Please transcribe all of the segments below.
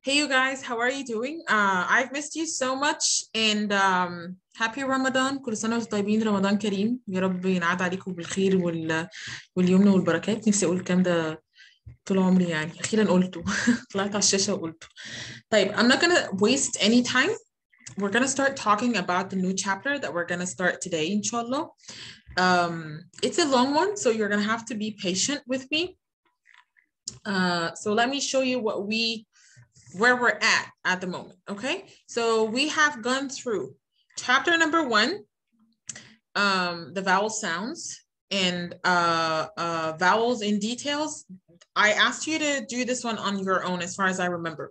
Hey you guys, how are you doing? I've missed you so much and happy Ramadan. كل سنة وانتم طيبين، رمضان كريم. يا رب ينعاد عليكم بالخير واليمن والبركات. نفسي اقول الكلام ده طول عمري، يعني اخيرا قلته. طلعت على الشاشة وقلته. طيب, I'm not gonna waste any time. We're gonna start talking about the new chapter that we're gonna start today, inshallah. It's a long one, so you're gonna have to be patient with me. So let me show you where we're at the moment. Okay, so we have gone through chapter number 1, the vowel sounds and vowels in details. I asked you to do this one on your own as far as I remember.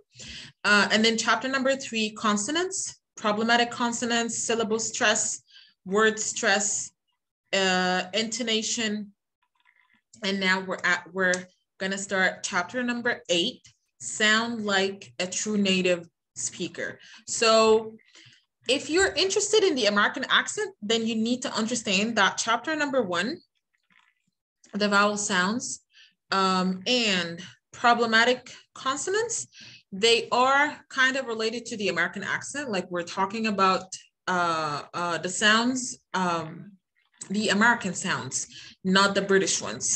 And then chapter number 3, consonants, problematic consonants, syllable stress, word stress, intonation. And now we're gonna start chapter number 8, sound like a true native speaker. So if you're interested in the American accent, then you need to understand that chapter number 1, the vowel sounds and problematic consonants, they are kind of related to the American accent. Like we're talking about the sounds, the American sounds, not the British ones.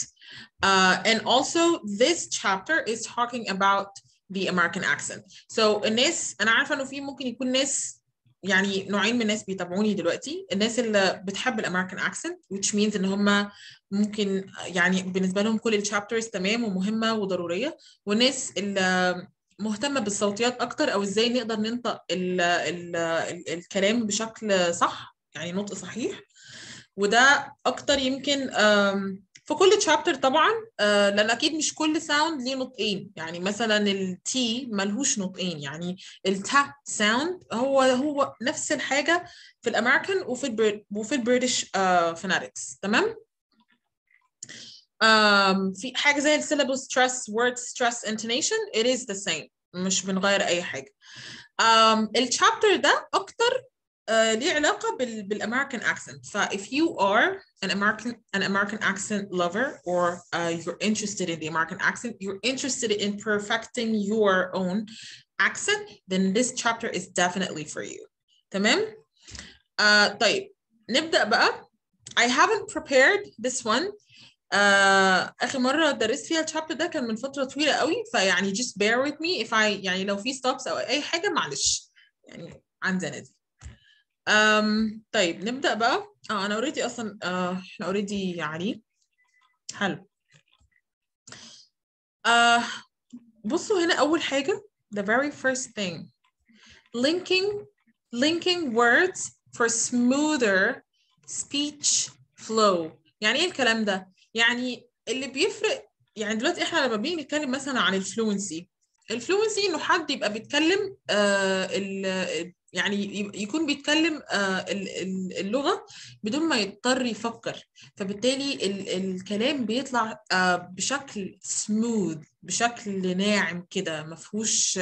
And also this chapter is talking about the American accent. So الناس أنا عارفة إنه في ممكن يكون ناس يعني نوعين من الناس بيتابعوني دلوقتي، الناس اللي بتحب الأمريكان accent which means إن هم ممكن يعني بالنسبة لهم كل الشابترز تمام ومهمة وضرورية، والناس اللي مهتمة بالصوتيات أكتر أو إزاي نقدر ننطق الكلام بشكل صح، يعني نطق صحيح. وده أكتر يمكن في كل تشابتر طبعا، لان اكيد مش كل ساوند ليه نطقين. يعني مثلا التي ملهوش نطقين، يعني التا ساوند هو نفس الحاجه في الامريكان وفي البريتش فوناتكس. تمام. في حاجه زي السيلابل ستريس، وورد ستريس، انتونيشن، it is the same، مش بنغير اي حاجه. الشابتر ده اكتر ليه علاقة بالأمريكان accent. So if you are an American accent lover, or you're interested in the American accent, you're interested in perfecting your own accent, then this chapter is definitely for you. تمام؟ طيب نبدأ بقى. I haven't prepared this one. آخر مرة درست فيها الشابتر ده كان من فترة طويلة قوي، فيعني just bear with me if I يعني لو في stops أو أي حاجة معلش، يعني عندنا دي. طيب نبدأ بقى. أنا أوريدي أصلا إحنا أوريدي يعني حلو. بصوا هنا أول حاجة the very first thing linking words for smoother speech flow. يعني إيه الكلام ده؟ يعني اللي بيفرق، يعني دلوقتي إحنا لما بنيجي نتكلم مثلا عن الفلوينسي إنه حد يبقى بيتكلم يعني يكون بيتكلم اللغة بدون ما يضطر يفكر، فبالتالي الكلام بيطلع بشكل smooth، بشكل ناعم كده، ما فيهوش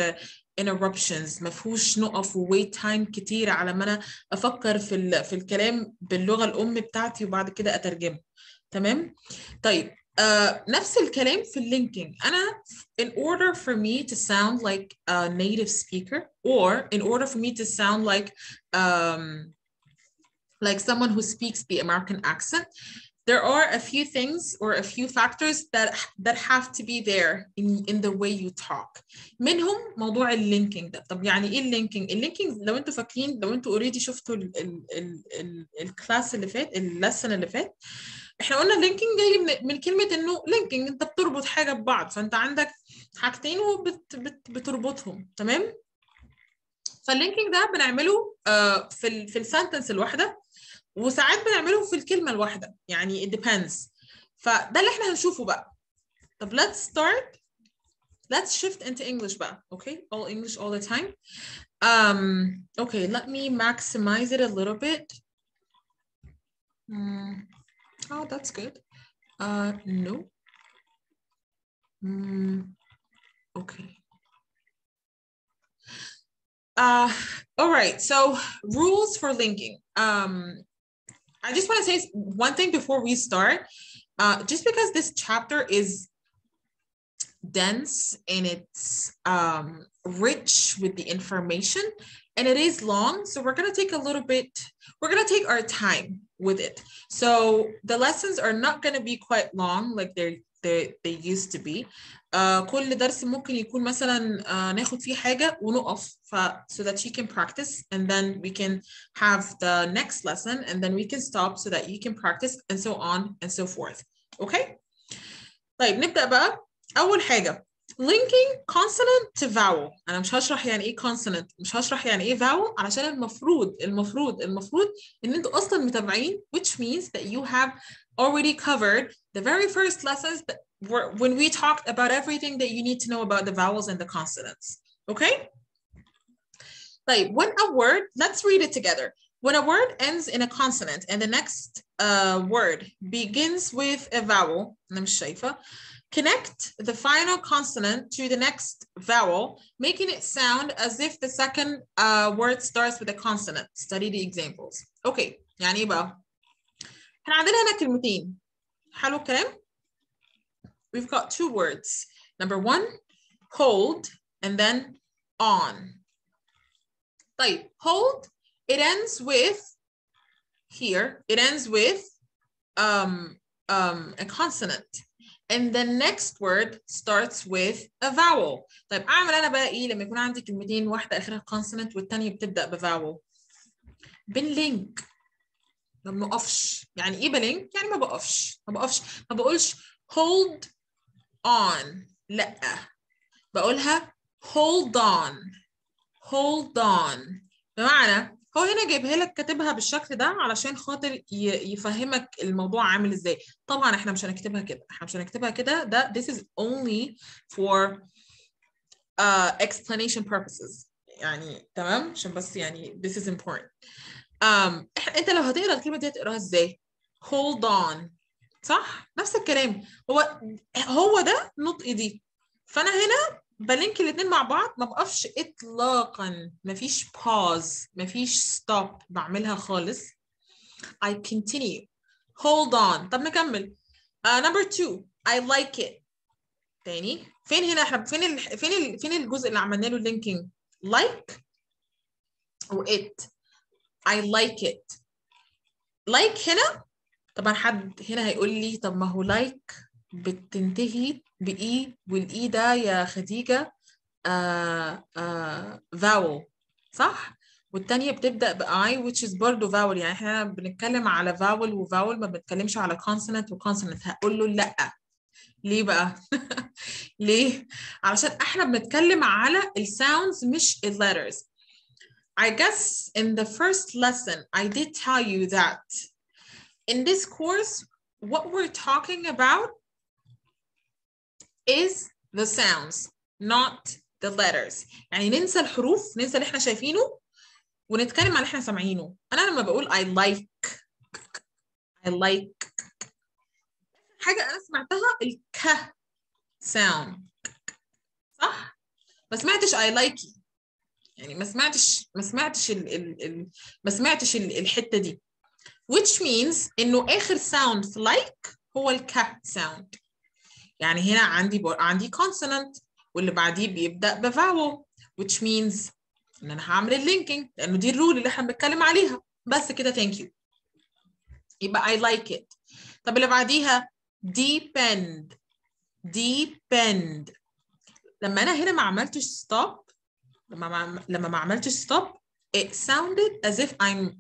interruptions، ما فيهوش نقف وwait time كتير على ما أنا أفكر في الكلام باللغة الأم بتاعتي وبعد كده أترجمه. تمام؟ طيب نفس الكلام في اللينكينج. أنا in order for me to sound like a native speaker, or in order for me to sound like someone who speaks the American accent, there are a few things or a few factors that have to be there in the way you talk. منهم موضوع اللينكينج ده. طب يعني ايه اللينكينج؟ اللينكينج لو انتوا فاكرين، لو انتوا اوريدي شفتوا الكلاس اللي فات، اللسن اللي فات، احنا قلنا اللينكينج جاي من كلمه انه لينكينج، انت بتربط حاجه ببعض، فانت عندك حاجتين وبتربطهم. تمام. فاللينكينج ده بنعمله في السنتنس الواحده، وساعات بنعمله في الكلمه الواحده، يعني it depends. فده اللي احنا هنشوفه بقى. طب let's shift into English بقى. Okay, all English all the time. Okay, let me maximize it a little bit. Oh, that's good. No. Okay. All right, so rules for linking. I just want to say one thing before we start. Just because this chapter is dense and it's rich with the information, and it is long. So we're going to take take our time with it. So the lessons are not going to be quite long like they used to be. كل درس ممكن يكون مثلا ناخد فيه حاجة ونقف so that you can practice, and then we can have the next lesson, and then we can stop so that you can practice, and so on and so forth. Okay? طيب نبدأ بقى. أول حاجة linking consonant to vowel. أنا مش هشرح يعني إيه consonant، مش هشرح يعني إيه vowel، علشان المفروض إن أنتوا أصلا متابعين، which means that you have already covered the very first lessons that when we talked about everything that you need to know about the vowels and the consonants. Okay? طيب, when a word, let's read it together. When a word ends in a consonant and the next word begins with a vowel, أنا مش شايفة, connect the final consonant to the next vowel, making it sound as if the second word starts with a consonant. Study the examples. Okay, يعني إيه بقى؟ احنا عندنا هنا كلمتين. حلو الكلام؟ We've got two words. Number one, hold, and then on. طيب, hold, it ends with, here, it ends with a consonant. And the next word starts with a vowel. طيب, أعمل أنا بقى إيه لما يكون عندي كلمتين واحدة آخرها consonant والتانية بتبدأ بvowel؟ بنلينك. ما بنقفش. يعني إيه بلينك؟ يعني ما بقفش. ما بقولش hold on. لأ. بقولها hold on. بمعنى هو هنا جايبها لك كاتبها بالشكل ده علشان خاطر يفهمك الموضوع عامل ازاي. طبعا احنا مش هنكتبها كده. ده this is only for explanation purposes. يعني تمام، عشان بس يعني this is important. انت لو هتقرا الكلمه دي هتقراها ازاي؟ hold on. صح؟ نفس الكلام. هو ده نطق دي. فانا هنا بلينك الاثنين مع بعض، ما بقفش اطلاقا، مفيش pause، مفيش stop بعملها خالص. I continue. Hold on. طب نكمل. Number two, I like it. تاني، فين هنا احنا فين الجزء اللي عملنا له linking؟ like و it. I like it. like هنا طبعا حد هنا هيقول لي طب ما هو like بتنتهي بإي، والإي ده يا خديجة vowel، صح؟ والتانية بتبدأ بI which is برضه vowel. يعني احنا بنتكلم على vowel وvowel، ما بنتكلمش على consonant وconsonant. هقول له لأ. ليه بقى؟ ليه؟ علشان احنا بنتكلم على sounds مش letters. I guess in the first lesson I did tell you that in this course what we're talking about is the sounds, not the letters. يعني ننسى الحروف، ننسى اللي احنا شايفينه ونتكلم على اللي احنا سامعينه. انا لما بقول I like حاجة انا سمعتها الك sound، صح؟ ما سمعتش I like you. يعني ما سمعتش الحتة دي. which means انه اخر sound في like هو الك sound. يعني هنا عندي consonant واللي بعديه بيبدأ بvowel which means ان انا هعمل اللينكينج لانه دي الرول اللي احنا بنتكلم عليها. بس كده thank you. يبقى I like it. طب اللي بعديها depend. لما انا هنا ما عملتش stop، لما ما عملتش stop it sounded as if I'm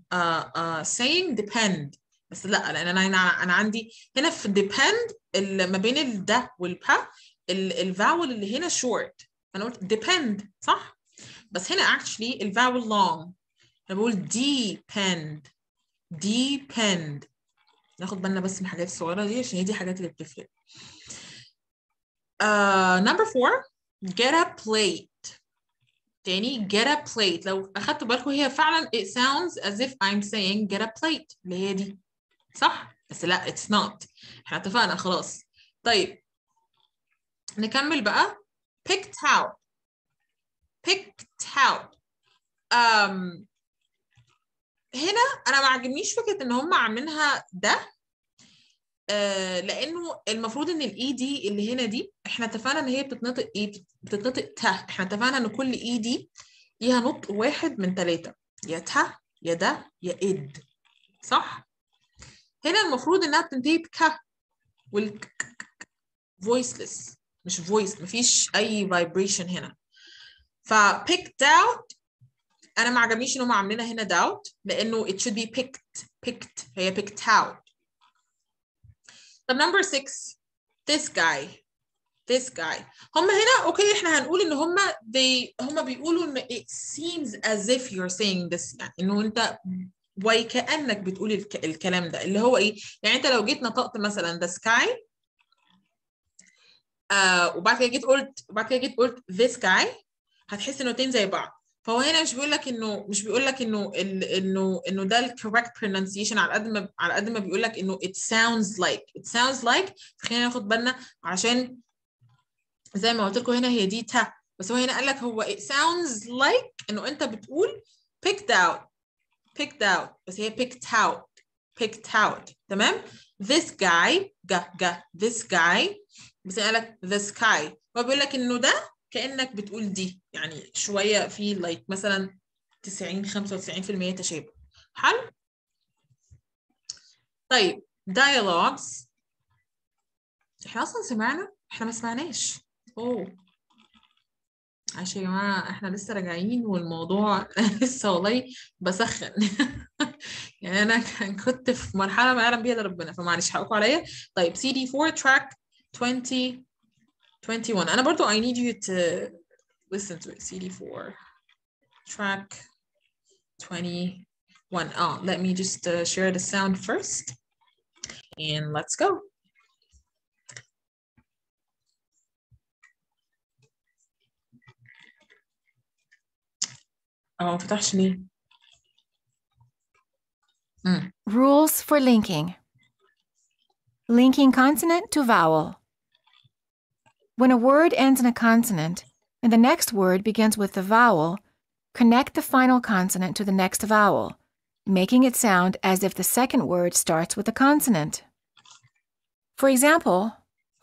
saying depend. بس لا، لان انا عندي هنا في depend ما بين الده والبا الفاول اللي هنا short، انا قلت depend صح؟ بس هنا actually الفاول long. انا بقول depend. ناخد بالنا بس من الحاجات الصغيره دي عشان هي دي الحاجات اللي بتفرق. Number 4, get a plate. تاني get a plate. لو أخدتوا بالكم هي فعلا it sounds as if I'm saying get a plate اللي هي دي، صح؟ بس لا it's not. احنا اتفقنا خلاص. طيب نكمل بقى. picked out. هنا أنا ما عجبنيش فكرة إن هم عاملينها ده لانه المفروض ان الاي دي اللي هنا دي احنا اتفقنا ان هي بتتنطق ايه؟ بتتنطق ت. احنا اتفقنا ان كل اي دي ليها نطق واحد من ثلاثه، يا ت يا د يا اد، صح؟ هنا المفروض انها بتنتهي بك، والك voiceless مش voice، مفيش اي vibration هنا. ف picked out انا ما عجبنيش انهم عاملينها هنا doubt لانه it should be picked هي picked out. طب number 6 this guy هم هنا اوكي، احنا هنقول ان هم بيقولوا ان it seems as if you're saying this، يعني انه انت وكأنك بتقول الكلام ده اللي هو ايه؟ يعني انت لو جيت نطقت مثلا the sky وبعد كده جيت قلت this guy هتحس انه اتنين زي بعض. فهو هنا مش بيقول لك انه ده ال correct pronunciation، على قد ما بيقول لك انه it sounds like. خلينا ناخد بالنا عشان زي ما قلت لكم هنا هي دي تا، بس هو هنا قال لك هو it sounds like انه انت بتقول picked out بس هي picked out تمام. this guy this guy بس قال لك the sky، هو بيقول لك انه ده كأنك بتقول دي، يعني شوية في like مثلا 95% تشابه. حل. طيب dialogues احنا اصلا سمعنا، احنا ما سمعناش. عشان يا جماعة احنا لسه راجعين والموضوع لسه والله بسخن يعني انا كنت في مرحلة ما يعلم بيها الا ربنا، فمعلش حقكم عليا. طيب CD4 track 2021 انا برضو I need you to listen to it. CD4 track 21. Let me just share the sound first and let's go. ما فتحش ليه؟ Rules for linking. Linking consonant to vowel. When a word ends in a consonant and the next word begins with the vowel, connect the final consonant to the next vowel, making it sound as if the second word starts with a consonant. For example,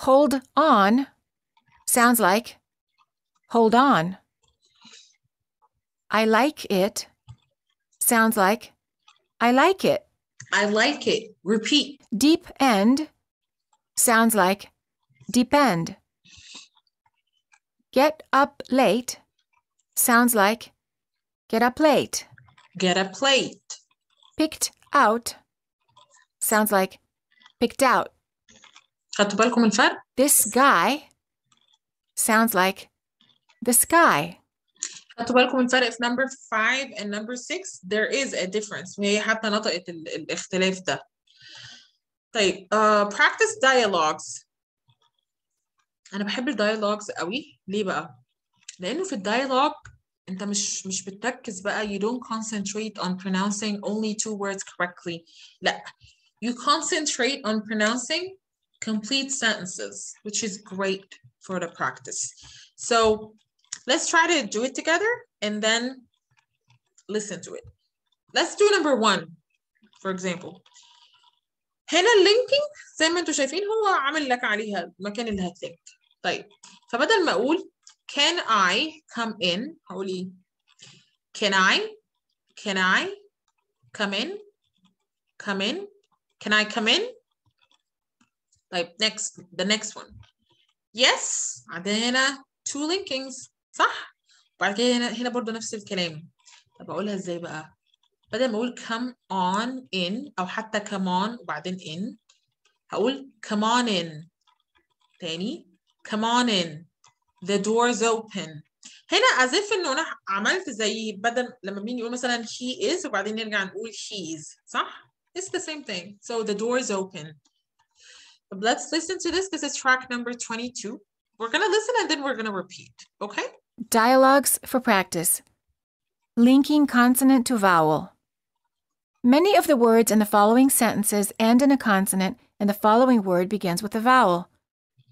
hold on sounds like hold on. I like it sounds like I like it. I like it. Repeat. Deep end sounds like depend. Get up late sounds like get up late. Get a plate. Picked out sounds like picked out. خدتوا بالكم من الفرق؟ This guy sounds like the sky. خدتوا بالكم من الفرق في number 5 and number 6 there is a difference، وهي حتى نطقت الاختلاف ده. طيب practice dialogues. أنا بحب الديالوجز قوي. ليه بقى؟ لأنه في الديالوج أنت مش بتركز بقى you don't concentrate on pronouncing only 2 words correctly. لا، you concentrate on pronouncing complete sentences, which is great for the practice. So let's try to do it together and then listen to it. Let's do number 1 for example. هنا اللينكينج زي ما انتم شايفين هو عامل لك عليها المكان اللي هتلينك. طيب فبدل ما اقول can I come in هقول ايه؟ can I come in can I come in. طيب the next one yes. عندنا هنا 2 linkings صح؟ وبعد كده هنا برضو نفس الكلام. طب اقولها ازاي بقى؟ بدل ما اقول come on in او حتى come on وبعدين in هقول come on in. تاني come on in. The door's open. هنا as if انه انا عملت زي بدل لما بنيجي نقول مثلا he is وبعدين نرجع نقول he's صح؟ It's the same thing. So the door's open. But let's listen to this. This is track number 22. We're gonna listen and then we're gonna repeat. Okay? Dialogues for practice. Linking consonant to vowel. Many of the words in the following sentences end in a consonant and the following word begins with a vowel.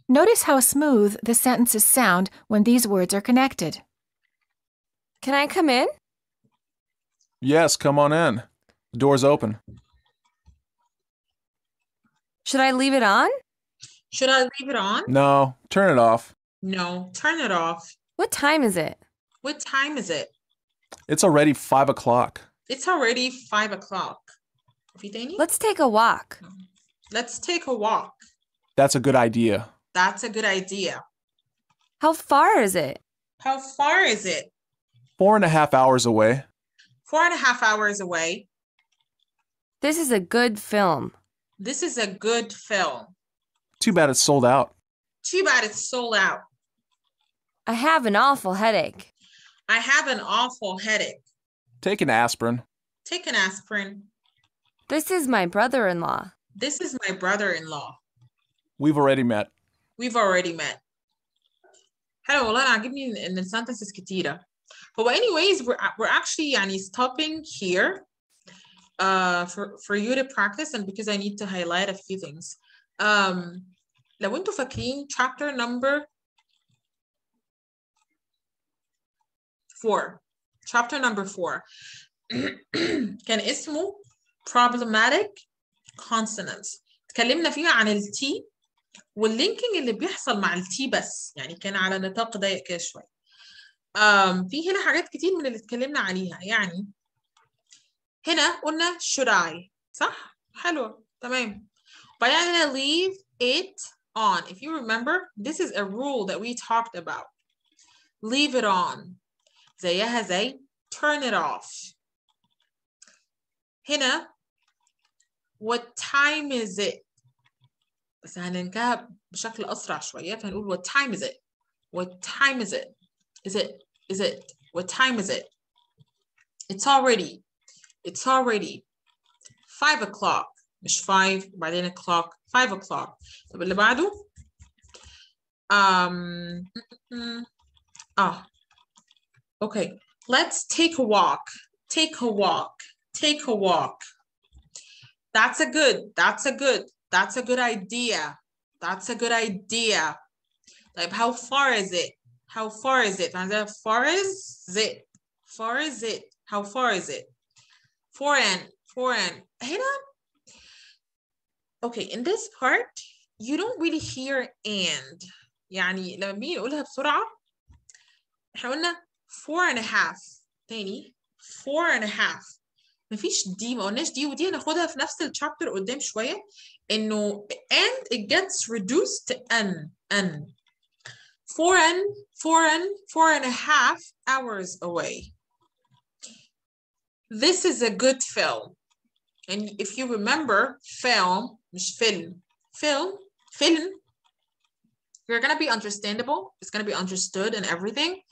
Notice how smooth the sentences sound when these words are connected. Can I come in? Yes, come on in. The door's open. Should I leave it on? Should I leave it on? No, turn it off. No, turn it off. What time is it? What time is it? It's already 5 o'clock. It's already 5 o'clock. في تاني؟ Let's take a walk. Let's take a walk. That's a good idea. That's a good idea. How far is it? How far is it? 4.5 hours away. 4.5 hours away. This is a good film. This is a good film. Too bad it's sold out. Too bad it's sold out. I have an awful headache. I have an awful headache. Take an aspirin. Take an aspirin. This is my brother-in-law. This is my brother-in-law. We've already met. We've already met. حلو والله أنا عاجبني إن السنتنسز كتيرة. هو anyways we're actually يعني stopping here for you to practice and because I need to highlight a few things. لو انتوا فاكرين chapter number 4. Chapter number 4 كان اسمه problematic consonants. اتكلمنا فيها عن التي واللينكينج اللي بيحصل مع التي بس يعني كان على نطاق ضيق كده شويه. في هنا حاجات كتير من اللي اتكلمنا عليها يعني هنا قلنا should I صح؟ حلوة تمام. بعدين هنا leave it on. If you remember this is a rule that we talked about. Leave it on. زيها زي turn it off. هنا what time is it؟ بس هننكها بشكل أسرع شوية فهنقول what time is it؟ What time is it? Is it? What time is it? It's already 5 o'clock. مش 5 بعدين o'clock 5 o'clock. طب اللي بعده okay. Let's take a walk. Take a walk. Take a walk. That's a good idea. That's a good idea. Like how far is it? How far is it? Far is it? Far is it? How far is it? Foreign. هنا okay, in this part you don't really hear and يعني لما بنيجي نقولها بسرعة احنا قلنا 4.5 تاني 4.5 مفيش دي ما قلناش دي ودي هناخدها في نفس الشابتر قدام شوية إنه and it gets reduced to n 4.5 hours away. This is a good film. And if you remember film مش film you're gonna be understandable, it's gonna be understood and everything,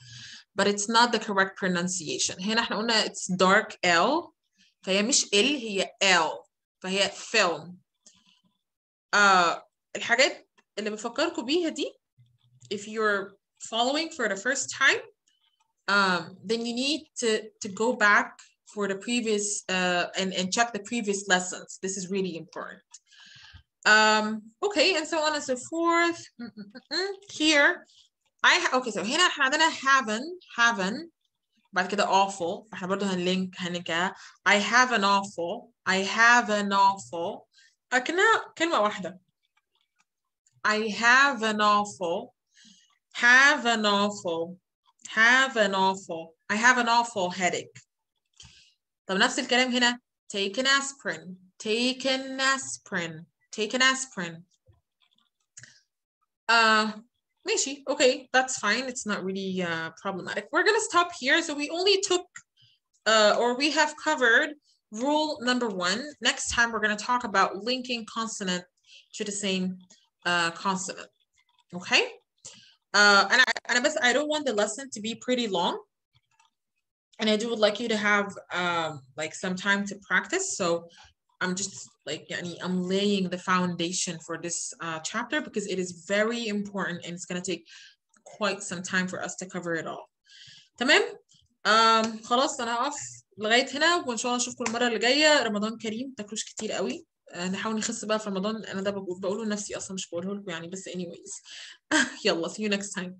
but it's not the correct pronunciation. هنا احنا قلنا it's dark L فهي مش L هي L فهي film. الحاجات اللي بفكركم بيها دي if you're following for the first time then you need to go back for the previous and check the previous lessons. This is really important. Okay, and so on and so forth. Here okay, so هنا احنا عندنا haven't بعد كده awful احنا برضه هنلينك I have an awful أكنها كلمة واحدة. I have an awful I have an awful headache. طب نفس الكلام هنا take an aspirin. ماشي, okay, that's fine. It's not really problematic. We're gonna stop here. So we only took or we have covered rule number 1. Next time we're gonna talk about linking consonant to the same consonant. Okay. And I don't want the lesson to be pretty long. And I would like you to have like some time to practice. So I'm just like I'm laying the foundation for this chapter because it is very important and it's going to take quite some time for us to cover it all. تمام؟ خلاص أنا هقف لغاية هنا وإن شاء الله أشوفكم المرة اللي جاية. رمضان كريم ما تاكلوش كتير قوي. نحاول نخس بقى في رمضان. أنا ده بقوله لنفسي أصلا مش بقوله لكم يعني بس anyways. يلا see you next time.